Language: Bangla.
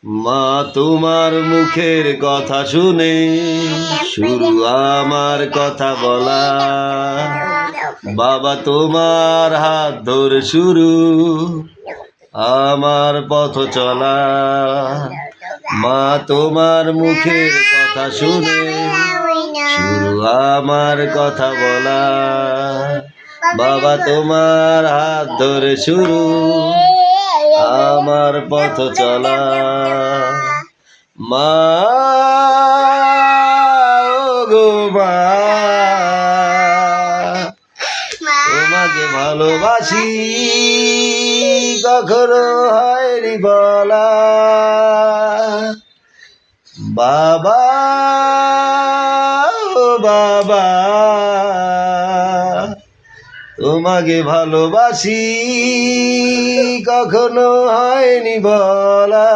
মা তোমার মুখের কথা শুনে শুরু আমার কথা বলা, বাবা তোমার হাত ধরে শুরু আমার পথ চলা। মা তোমার মুখের কথা শুনে শুরু আমার কথা বলা, বাবা তোমার হাত ধরে শুরু আমার পথ চলা। মা গো মা, তোমাকে ভালোবাসি কখনো হয়নি বলা। বাবা ও বাবা, তোমাকে ভালোবাসি কখনো হয়নি বলা।